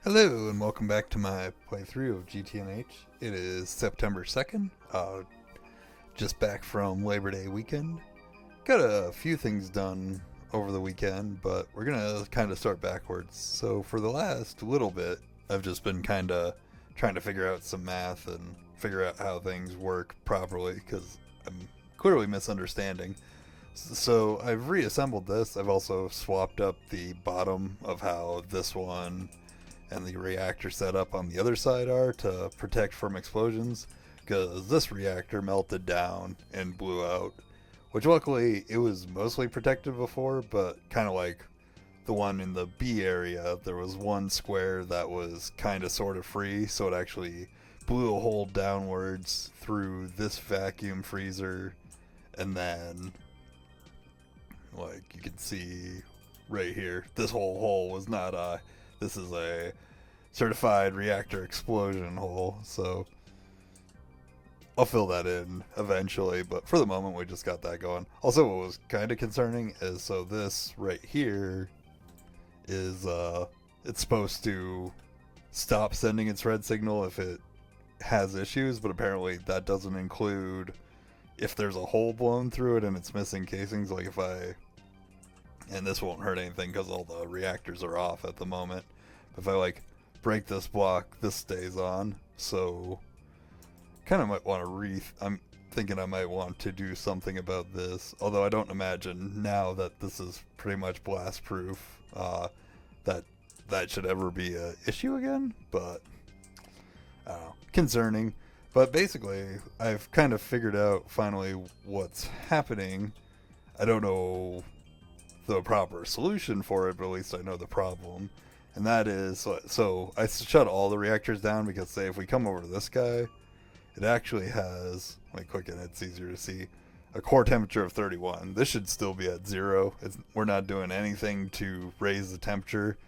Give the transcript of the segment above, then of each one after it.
Hello and welcome back to my playthrough of GTNH. It is September 2nd, just back from Labor Day weekend. Got a few things done over the weekend, but we're gonna kind of start backwards. So for the last little bit, I've just been kind of trying to figure out some math and figure out how things work properly because I'm clearly misunderstanding. So I've reassembled this. I've also swapped up the bottom of how this one and the reactor setup on the other side are to protect from explosions, because this reactor melted down and blew out, which luckily it was mostly protected before, but kind of like the one in the B area, there was one square that was kind of sort of free, so it actually blew a hole downwards through this vacuum freezer, and then like you can see right here, this whole hole was not this is a certified reactor explosion hole, so I'll fill that in eventually, but for the moment we just got that going. Also, what was kind of concerning is, so this right here is it's supposed to stop sending its red signal if it has issues, but apparently that doesn't include if there's a hole blown through it and it's missing casings. Like if I, and this won't hurt anything because all the reactors are off at the moment, but if I like break this block, this stays on. So kind of might want to I'm thinking I might want to do something about this, although I don't imagine now that this is pretty much blast proof that that should ever be a issue again, but I don't know, concerning. But basically I've kind of figured out finally what's happening. I don't know the proper solution for it, but at least I know the problem. And that is, so I shut all the reactors down because, say, if we come over to this guy, it actually has, like, click it, it's easier to see, a core temperature of 31. This should still be at 0. We're not doing anything to raise the temperature,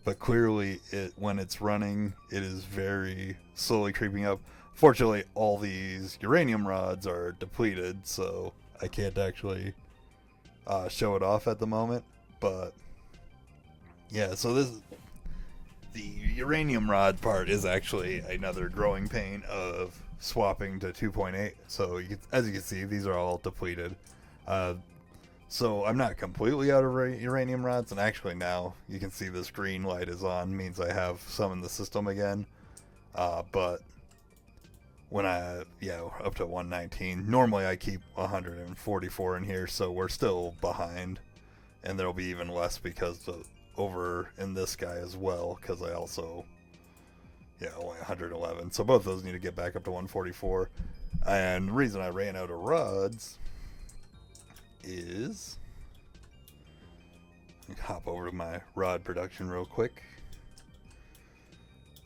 but clearly when it's running, it is very slowly creeping up. Fortunately, all these uranium rods are depleted, so I can't actually show it off at the moment. But yeah, so the uranium rod part is actually another growing pain of swapping to 2.8. So as you can see, these are all depleted. So I'm not completely out of uranium rods, and actually now you can see this green light is on, means I have some in the system again. But when up to 119, normally I keep 144 in here, so we're still behind, and there'll be even less because over in this guy as well, because I also only 111, so both those need to get back up to 144. And the reason I ran out of rods is, hop over to my rod production real quick.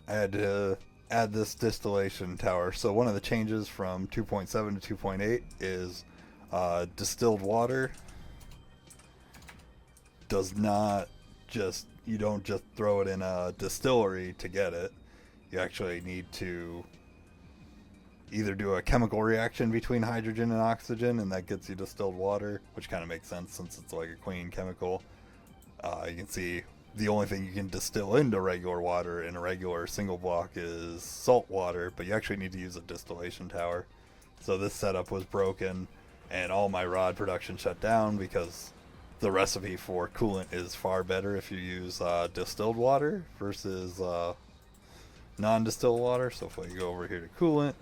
I had to add this distillation tower. So one of the changes from 2.7 to 2.8 is distilled water does not just, you don't just throw it in a distillery to get it. You actually need to either do a chemical reaction between hydrogen and oxygen, and that gets you distilled water, which kind of makes sense since it's like a clean chemical. You can see the only thing you can distill into regular water in a regular single block is salt water, but you actually need to use a distillation tower. So this setup was broken, and all my rod production shut down because the recipe for coolant is far better if you use distilled water versus non-distilled water. So if we go over here to coolant,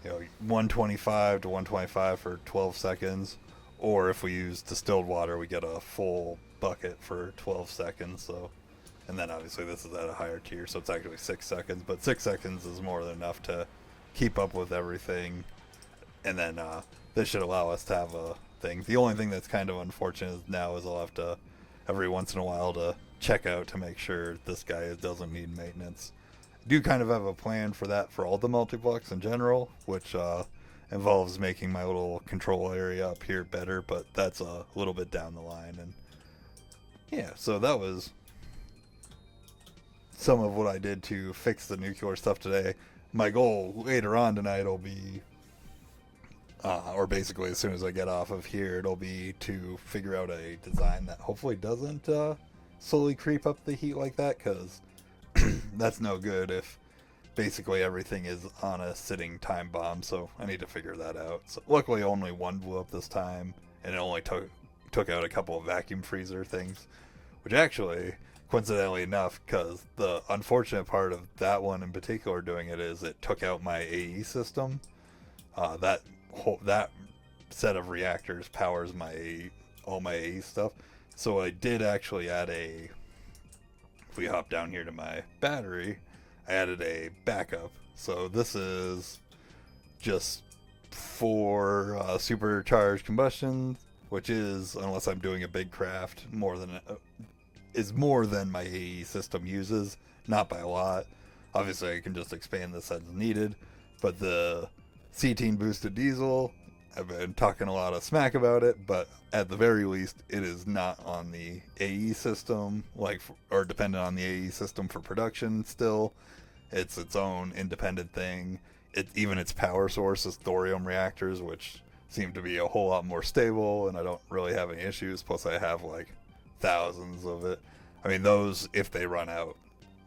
125 to 125 for 12 seconds, or if we use distilled water, we get a full bucket for 12 seconds. So, and then obviously this is at a higher tier, so it's actually 6 seconds, but 6 seconds is more than enough to keep up with everything. And then this should allow us to have a thing. The only thing that's kind of unfortunate now is I'll have to every once in a while to check out to make sure this guy doesn't need maintenance. I do kind of have a plan for that for all the multi-blocks in general, which involves making my little control area up here better, but that's a little bit down the line. And yeah, so that was some of what I did to fix the nuclear stuff today. My goal later on tonight will be, or basically as soon as I get off of here, it'll be to figure out a design that hopefully doesn't slowly creep up the heat like that, because that's no good if basically everything is on a sitting time bomb. So I need to figure that out. So luckily only one blew up this time, and it only took out a couple of vacuum freezer things, which actually, coincidentally enough, because the unfortunate part of that one in particular doing it is it took out my AE system. That set of reactors powers all my AE stuff. So I did actually add if we hop down here to my battery, I added a backup. So this is just for supercharged combustion, which is, unless I'm doing a big craft, is more than my AE system uses, not by a lot. Obviously I can just expand this as needed, but the C-Team boosted diesel, I've been talking a lot of smack about it, but at the very least it is not on the AE system, or dependent on the AE system for production still. It's its own independent thing. Even its power source is thorium reactors, which seem to be a whole lot more stable, and I don't really have any issues. Plus I have like thousands of it. I mean, those, if they run out,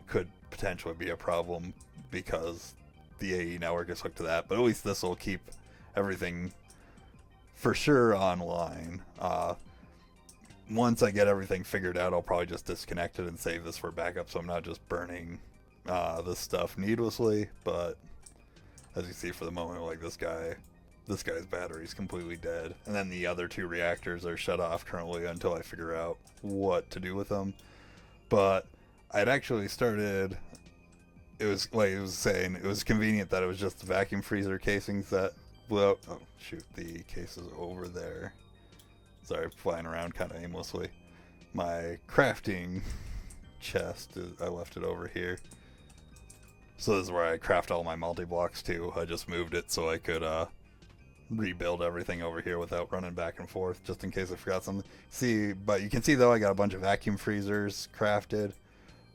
could potentially be a problem because the AE network is hooked to that, but at least this will keep everything for sure online. Once I get everything figured out, I'll probably just disconnect it and save this for backup, so I'm not just burning this stuff needlessly. But as you see, for the moment, like this guy's battery is completely dead, and then the other two reactors are shut off currently until I figure out what to do with them. But I'd actually started. It was like it was saying, it was convenient that it was just the vacuum freezer casings that blew out. Oh shoot, the case is over there. Sorry, flying around kind of aimlessly. My crafting chest, I left it over here. So this is where I craft all my multi-blocks too. I just moved it so I could rebuild everything over here without running back and forth, just in case I forgot something. But you can see though I got a bunch of vacuum freezers crafted.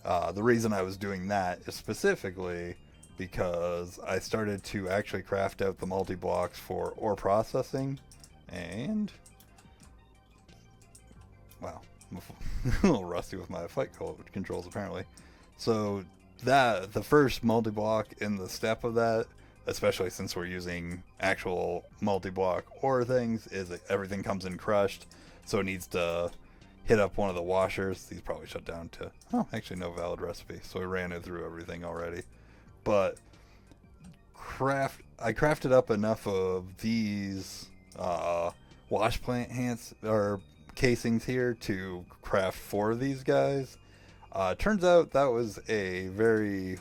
The reason I was doing that is specifically because I started to actually craft out the multi-blocks for ore processing, and wow, I'm a little rusty with my flight controls apparently. So the first multi-block in the step of that, especially since we're using actual multi-block ore things, is that everything comes in crushed, so it needs to hit up one of the washers. These probably shut down to, actually no valid recipe, so I ran it through everything already. But I crafted up enough of these wash plant casings here to craft 4 of these guys. Turns out that was a very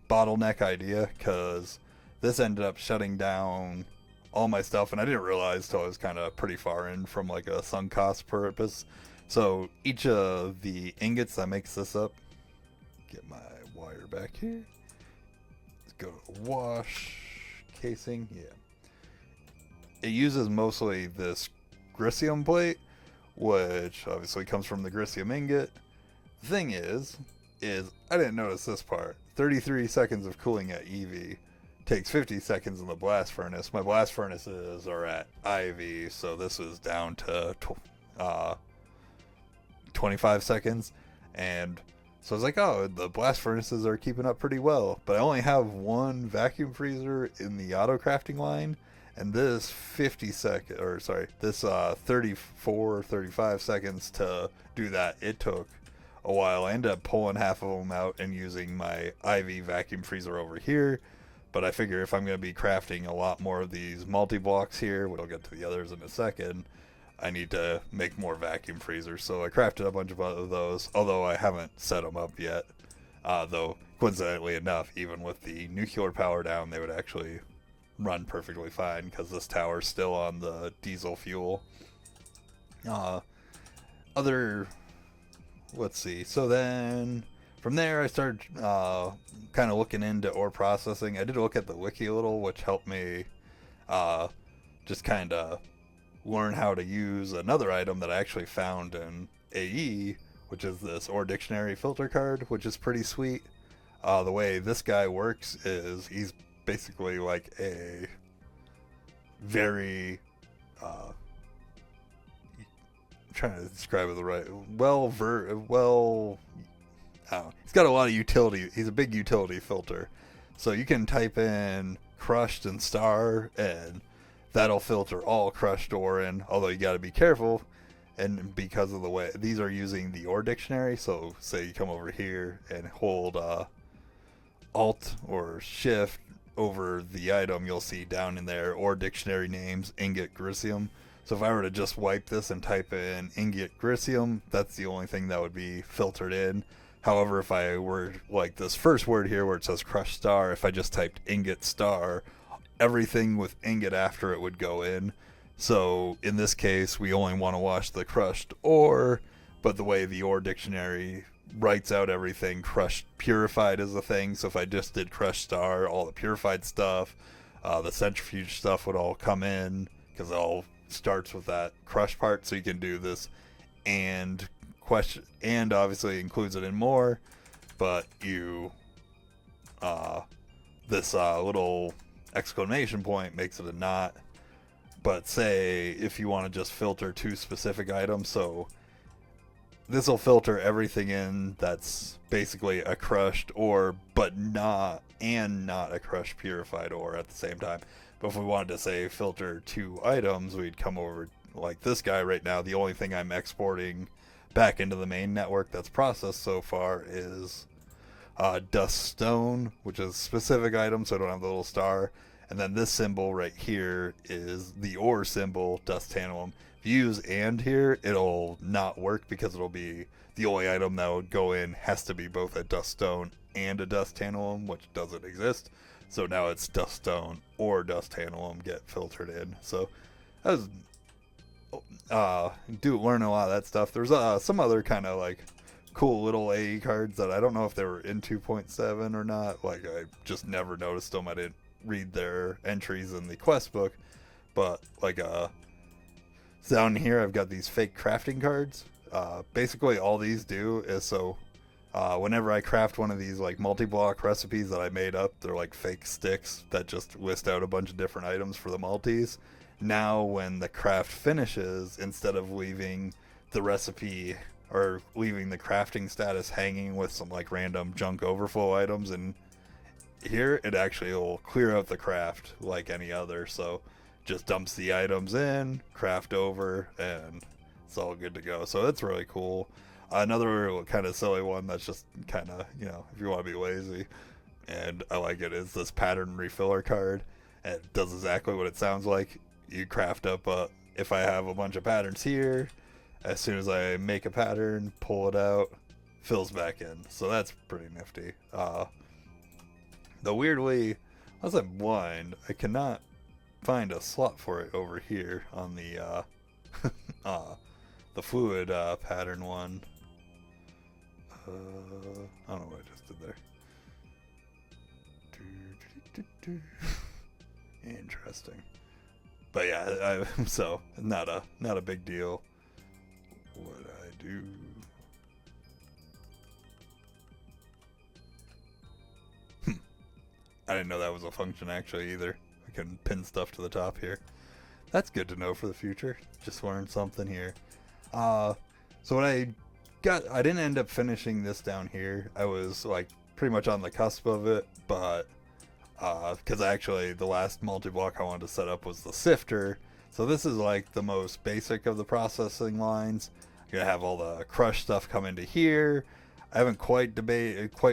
bottleneck idea, because this ended up shutting down all my stuff, and I didn't realize till I was kind of pretty far in from like a sunk cost purpose. So each of the ingots that makes this up, get my wire back here, let's go to wash casing. Yeah, it uses mostly this Grisium plate, which obviously comes from the Grisium ingot. The thing is I didn't notice this part. 33 seconds of cooling at EV takes 50 seconds in the blast furnace. My blast furnaces are at IV, so this is down to 25 seconds. And so I was like, oh, the blast furnaces are keeping up pretty well. But I only have one vacuum freezer in the auto crafting line, and this 34 35 seconds to do that, it took a while. I ended up pulling half of them out and using my IV vacuum freezer over here. But I figure if I'm going to be crafting a lot more of these multi-blocks here, which I'll get to the others in a second, I need to make more vacuum freezers. So I crafted a bunch of those, although I haven't set them up yet. Though, coincidentally enough, even with the nuclear power down, they would actually run perfectly fine, because this tower's still on the diesel fuel. Let's see. So then from there, I started kind of looking into ore processing. I did look at the wiki a little, which helped me just kind of learn how to use another item that I actually found in AE, which is this ore dictionary filter card, which is pretty sweet. The way this guy works is he's basically like a very trying to describe it the right. He's got a lot of utility. He's a big utility filter, so you can type in crushed and star, and that'll filter all crushed ore in. Although you got to be careful, and because of the way these are using the ore dictionary. So say you come over here and hold Alt or Shift over the item, you'll see down in there ore dictionary names ingot grisium. So if I were to just wipe this and type in ingot grisium, that's the only thing that would be filtered in. However, if I were like this first word here where it says crushed star, if I just typed ingot star, everything with ingot after it would go in. So in this case, we only want to wash the crushed ore, but the way the ore dictionary writes out everything, crushed purified is the thing. So if I just did crushed star, all the purified stuff, the centrifuge stuff would all come in, because it all starts with that crushed part. So you can do this and question, and obviously includes it in more, but you this little exclamation point makes it a not. But say if you want to just filter two specific items, so this will filter everything in that's basically a crushed ore, but not a crushed purified ore at the same time. But if we wanted to say filter two items, we'd come over like this guy right now. The only thing I'm exporting back into the main network that's processed so far is dust stone, which is a specific item, so I don't have the little star. And then this symbol right here is the ore symbol, dust tantalum. If you use and here, it'll not work because it'll be the only item that would go in has to be both a dust stone and a dust tantalum, which doesn't exist. So now it's dust stone or dust tantalum get filtered in. So that was do learn a lot of that stuff. There's some other kind of like cool little AE cards that I don't know if they were in 2.7 or not. Like I just never noticed them. I didn't read their entries in the quest book, but like down here I've got these fake crafting cards. Basically all these do is so whenever I craft one of these like multi-block recipes that I made up, they're like fake sticks that just list out a bunch of different items for the multis. Now when the craft finishes, instead of leaving the recipe or leaving the crafting status hanging with some like random junk overflow items, and here it actually will clear out the craft like any other. So just dumps the items in, craft over, and it's all good to go. So that's really cool. Another kind of silly one that's just kind of, you know, if you want to be lazy, and I like it, is this pattern refiller card. And it does exactly what it sounds like. You craft up if I have a bunch of patterns here, as soon as I make a pattern, pull it out, fills back in. So that's pretty nifty. Though weirdly, unless I'm blind, I cannot find a slot for it over here on the the fluid pattern one. I don't know what I just did there. Interesting. But yeah, so not a big deal. What I do? I didn't know that was a function actually either. I can pin stuff to the top here. That's good to know for the future. Just learned something here. So what I didn't end up finishing this down here. I was like pretty much on the cusp of it, but because actually the last multi-block I wanted to set up was the sifter. So this is like the most basic of the processing lines. I'm gonna have all the crushed stuff come into here. I haven't quite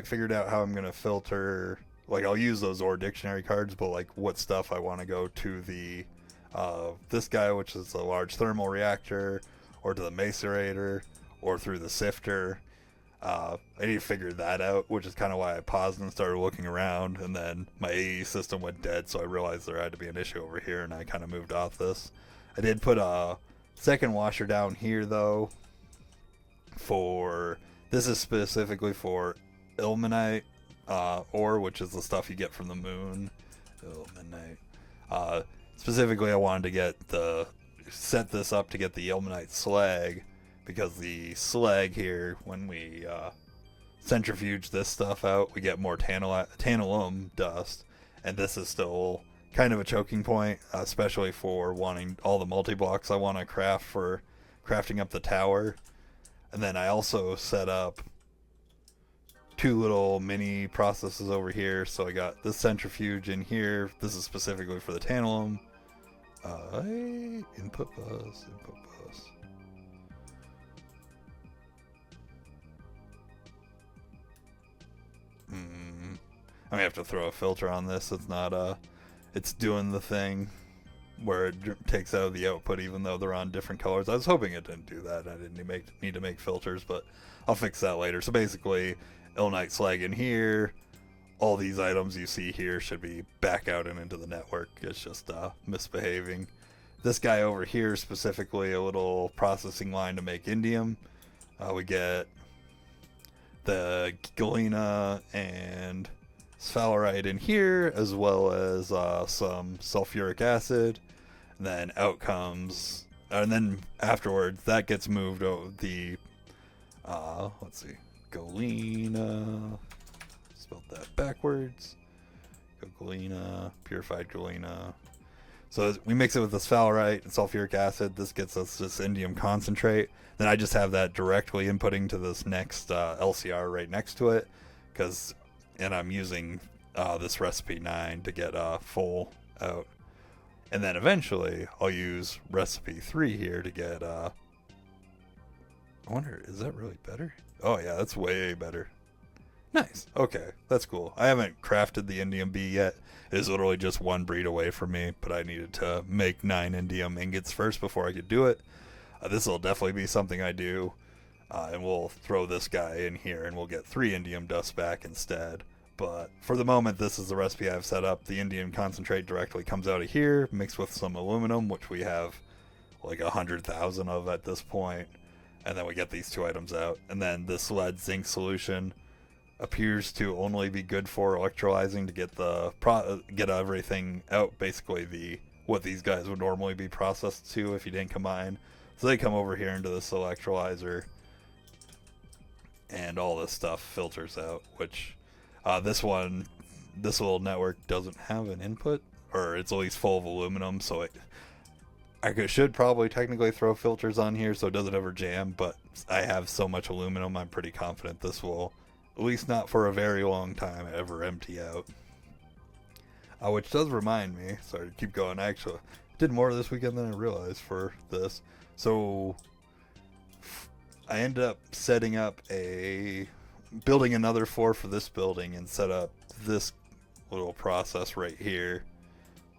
figured out how I'm gonna filter. Like I'll use those ore dictionary cards, but like what stuff I want to go to the this guy, which is a large thermal reactor, or to the macerator, or through the sifter. I need to figure that out, which is kind of why I paused and started looking around, and then my AE system went dead, so I realized there had to be an issue over here, and I kind of moved off this. I did put a second washer down here, though, this is specifically for ilmenite ore, which is the stuff you get from the moon. Ilmenite. Specifically, I wanted to set this up to get the ilmenite slag, because the slag here, when we centrifuge this stuff out, we get more tantalum dust, and this is still kind of a choking point, especially for wanting all the multi-blocks I want to craft for crafting up the tower. And then I also set up 2 little mini processes over here. So I got this centrifuge in here. This is specifically for the tantalum. Input bus. I'm gonna have to throw a filter on this. It's not it's doing the thing where it takes out the output even though they're on different colors. I was hoping it didn't do that. I didn't need to make filters, but I'll fix that later. So basically, Illnite slag in here. All these items you see here should be back out and into the network. It's just misbehaving. This guy over here, specifically a little processing line to make indium. We get the galena and sphalerite in here, as well as some sulfuric acid. And then out comes, and then afterwards that gets moved over the let's see, galena, spelled that backwards, galena, purified galena. So we mix it with the sphalerite and sulfuric acid. This gets us this indium concentrate. Then I just have that directly inputting to this next LCR right next to it, and I'm using this recipe 9 to get full out. And then eventually I'll use recipe 3 here to get I wonder, is that really better? Oh yeah, that's way better. Nice. Okay, that's cool. I haven't crafted the indium B yet. It is literally just 1 breed away from me, but I needed to make 9 indium ingots first before I could do it. This will definitely be something I do, and we'll throw this guy in here and we'll get 3 indium dust back instead. But for the moment, this is the recipe I've set up. The indium concentrate directly comes out of here, mixed with some aluminum, which we have like 100,000 of at this point. And then we get these 2 items out. And then this lead zinc solution appears to only be good for electrolyzing to get everything out. Basically, what these guys would normally be processed to if you didn't combine. So they come over here into this electrolyzer, and all this stuff filters out. Which this little network doesn't have an input, or it's at least full of aluminum. So I should probably technically throw filters on here so it doesn't ever jam, but I have so much aluminum, I'm pretty confident this will, at least not for a very long time, ever empty out. Which does remind me, sorry to keep going, I actually did more this weekend than I realized for this. So I ended up building another floor for this building and set up this little process right here,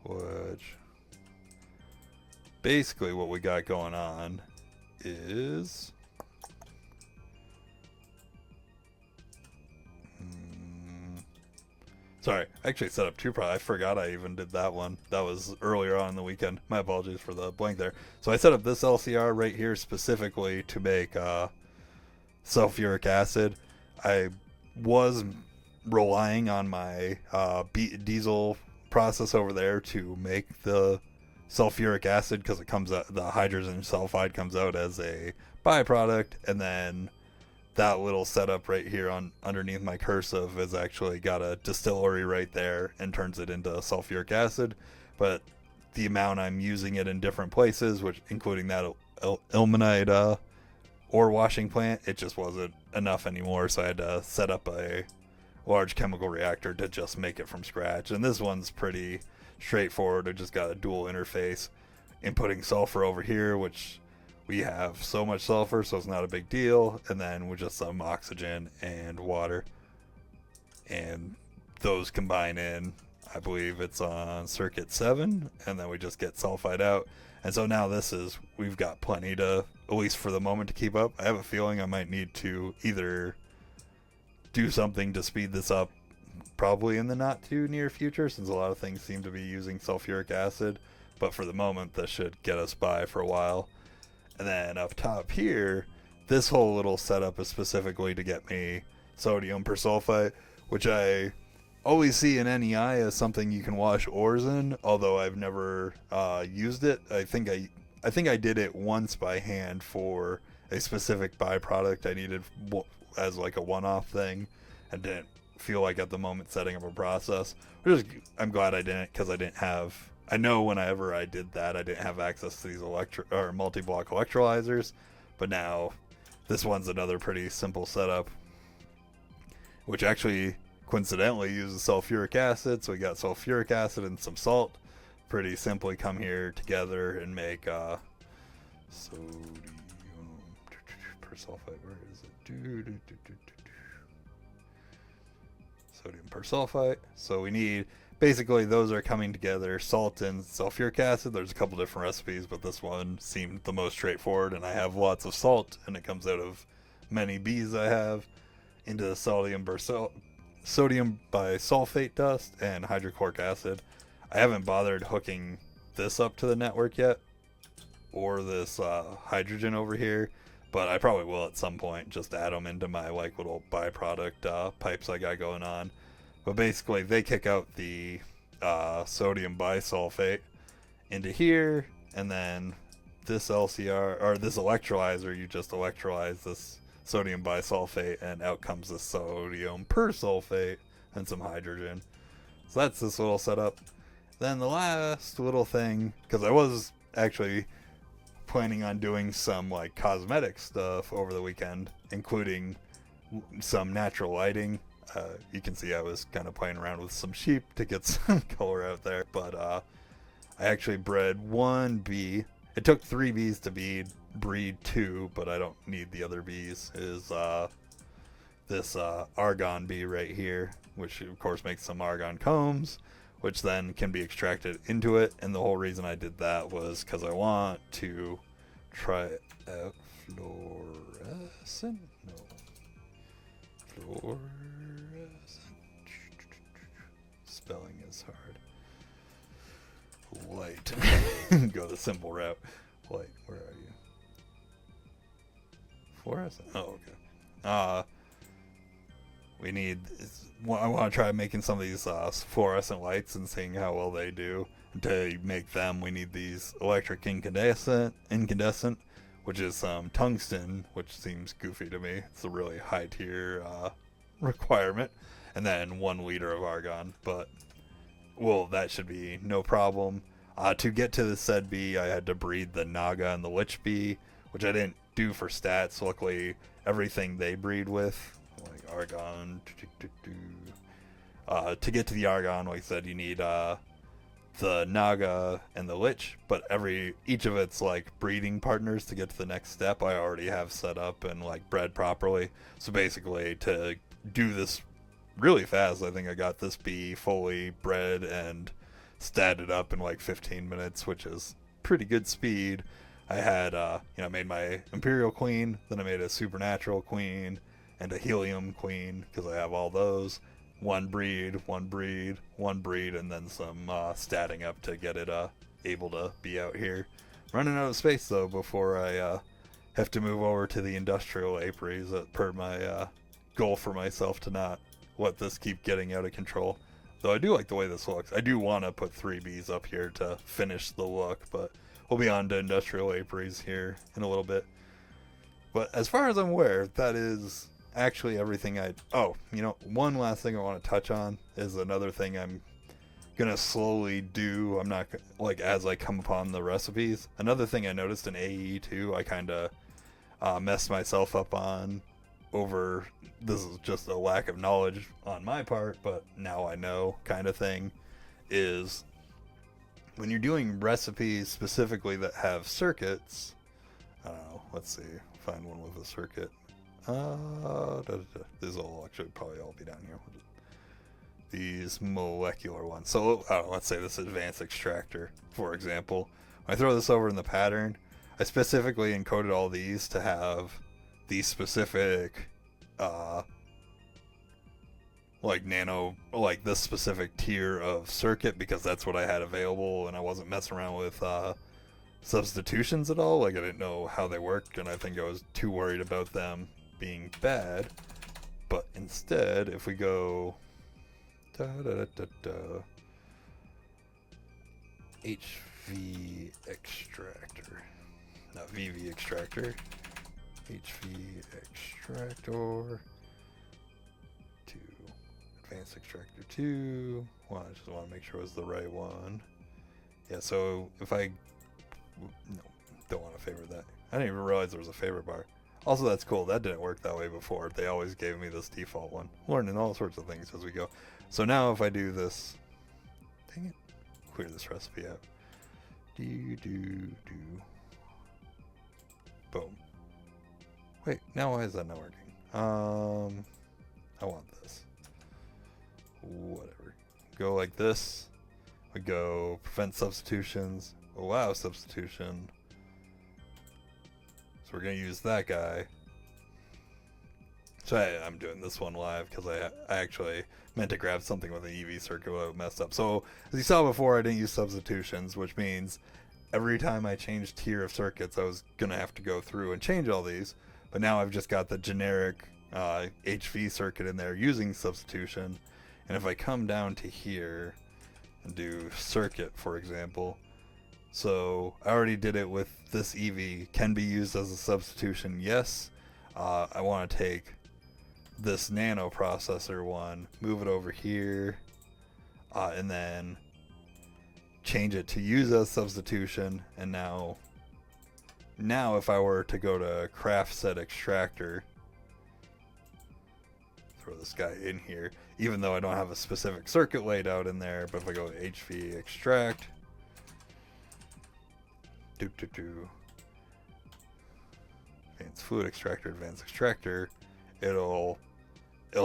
which basically what we got going on is sorry, I actually set up 2 I forgot I even did that one. That was earlier on in the weekend. My apologies for the blank there. So I set up this LCR right here specifically to make sulfuric acid. I was relying on my diesel process over there to make the sulfuric acid, because it comes out, the hydrogen sulfide comes out as a byproduct, and then that little setup right here underneath my cursive has actually got a distillery right there and turns it into sulfuric acid. But the amount I'm using it in different places, which including that ilmenite ore washing plant, it just wasn't enough anymore, so I had to set up a large chemical reactor to just make it from scratch. And this one's pretty straightforward. It just got a dual interface, inputting sulfur over here, which we have so much sulfur, so it's not a big deal, and then with just some oxygen and water, and those combine in, I believe it's on circuit 7, and then we just get sulfide out. And so now we've got plenty to, at least for the moment, to keep up. I have a feeling I might need to either do something to speed this up, probably in the not too near future, since a lot of things seem to be using sulfuric acid, but for the moment this should get us by for a while. And then up top here, this whole little setup is specifically to get me sodium persulfate, which I always see in NEI as something you can wash ores in, although I've never used it. I think I did it once by hand for a specific byproduct I needed as like a one-off thing, and didn't feel like at the moment setting up a process. I'm glad I didn't, because I didn't have I know whenever I did that, I didn't have access to these multi-block electrolyzers, but now this one's another pretty simple setup, which actually coincidentally uses sulfuric acid. So we got sulfuric acid and some salt. Pretty simply come here together and make sodium persulfate. Where is it? Sodium persulfate. So we need, basically those are coming together, salt and sulfuric acid. There's a couple different recipes, but this one seemed the most straightforward, and I have lots of salt, and it comes out of many bees I have, into the sodium bisulfate dust and hydrochloric acid. I haven't bothered hooking this up to the network yet, or this hydrogen over here, but I probably will at some point, just add them into my like little byproduct pipes I got going on. But basically they kick out the sodium bisulfate into here, and then this LCR, or this electrolyzer, you just electrolyze this sodium bisulfate, and out comes the sodium persulfate and some hydrogen. So that's this little setup. Then the last little thing, because I was actually planning on doing some like cosmetic stuff over the weekend, including some natural lighting. You can see I was kind of playing around with some sheep to get some color out there, but I actually bred one bee. It took 3 bees to breed 2, but I don't need the other bees. Is this argon bee right here, which of course makes some argon combs, which then can be extracted into it. And the whole reason I did that was because I want to try out fluorescent. No, fluorescent. Spelling is hard. Light. Go the simple route. Light. Where are you? Fluorescent. Oh, okay. We need. I want to try making some of these fluorescent lights and seeing how well they do. And to make them, we need these electric incandescent, which is tungsten, which seems goofy to me. It's a really high tier requirement. And then 1 liter of argon. But, well, that should be no problem. To get to the said bee, I had to breed the Naga and the Lich bee, which I didn't do for stats. Luckily, everything they breed with, like argon, to get to the argon, like I said, you need the Naga and the Lich, but each of its like breeding partners to get to the next step I already have set up and like bred properly. So basically, to do this really fast, I think I got this bee fully bred and statted up in like 15 minutes, which is pretty good speed. I had made my Imperial Queen, then I made a Supernatural Queen and a Helium Queen, because I have all those. One breed, and then some statting up to get it able to be out here. Running out of space though before I have to move over to the industrial apiaries, per my goal for myself to not let this keep getting out of control. Though I do like the way this looks. I do want to put 3 bees up here to finish the look, but we'll be on to industrial apiaries here in a little bit. But as far as I'm aware, that is actually everything one last thing I want to touch on is another thing I'm gonna slowly do. I'm not like as I come upon the recipes. Another thing I noticed in AE too, I kind of messed myself up on over. This is just a lack of knowledge on my part, but now I know kind of thing, is when you're doing recipes specifically that have circuits. I don't know, let's see, find one with a circuit. These will actually probably all be down here. These molecular ones. So let's say this advanced extractor, for example. When I throw this over in the pattern, I specifically encoded all these to have these specific this specific tier of circuit, because that's what I had available, and I wasn't messing around with substitutions at all. Like, I didn't know how they worked, and I think I was too worried about them being bad. But instead, if we go HV extractor, not VV extractor, HV extractor 2, advanced extractor 2. Well, I just want to make sure it was the right one. Yeah, so if I... No, don't want to favorite that. I didn't even realize there was a favorite bar. Also, that's cool. That didn't work that way before. They always gave me this default one. Learning all sorts of things as we go. So now if I do this... Dang it. Clear this recipe out. Boom. Wait, now why is that not working? I want this. Whatever. Go like this. We go prevent substitutions. Allow substitution. So we're going to use that guy. So I'm doing this one live because I actually meant to grab something with an EV circuit but it messed up. So as you saw before, I didn't use substitutions, which means every time I changed tier of circuits, I was going to have to go through and change all these. But now I've just got the generic HV circuit in there using substitution. And if I come down to here and do circuit, for example, so I already did it with this EV, can be used as a substitution, yes. I want to take this nano processor one, move it over here, and then change it to use as substitution. And now if I were to go to craft set extractor, throw this guy in here, even though I don't have a specific circuit laid out in there, but if I go to HV extract, advanced fluid extractor, advanced extractor, it'll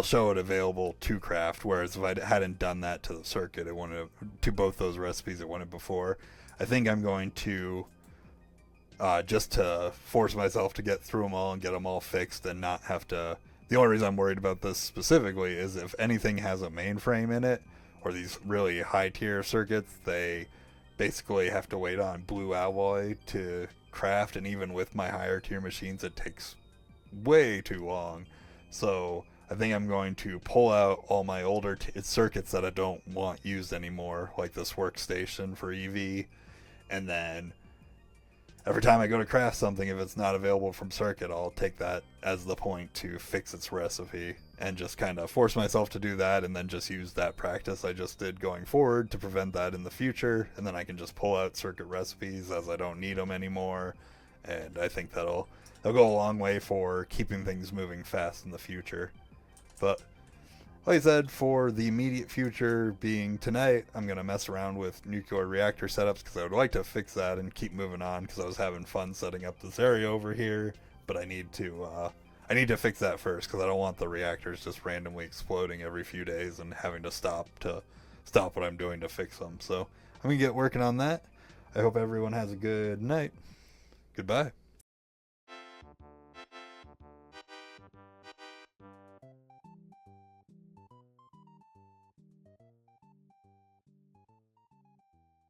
show it available to craft, whereas if I hadn't done that to the circuit, it wouldn't have, to both those recipes, it wouldn't before. I think I'm going to just to force myself to get through them all and get them all fixed and not have to. The only reason I'm worried about this specifically is if anything has a mainframe in it, or these really high tier circuits, they basically have to wait on blue alloy to craft, and even with my higher tier machines, it takes way too long. So I think I'm going to pull out all my older circuits that I don't want used anymore, like this workstation for EV, and then every time I go to craft something, if it's not available from circuit, I'll take that as the point to fix its recipe and just kind of force myself to do that, and then just use that practice I just did going forward to prevent that in the future. And then I can just pull out circuit recipes as I don't need them anymore. And I think that'll go a long way for keeping things moving fast in the future. But like I said, for the immediate future being tonight, I'm going to mess around with nuclear reactor setups because I would like to fix that and keep moving on, because I was having fun setting up this area over here. But I need to fix that first, because I don't want the reactors just randomly exploding every few days and having to stop what I'm doing to fix them. So I'm going to get working on that. I hope everyone has a good night. Goodbye.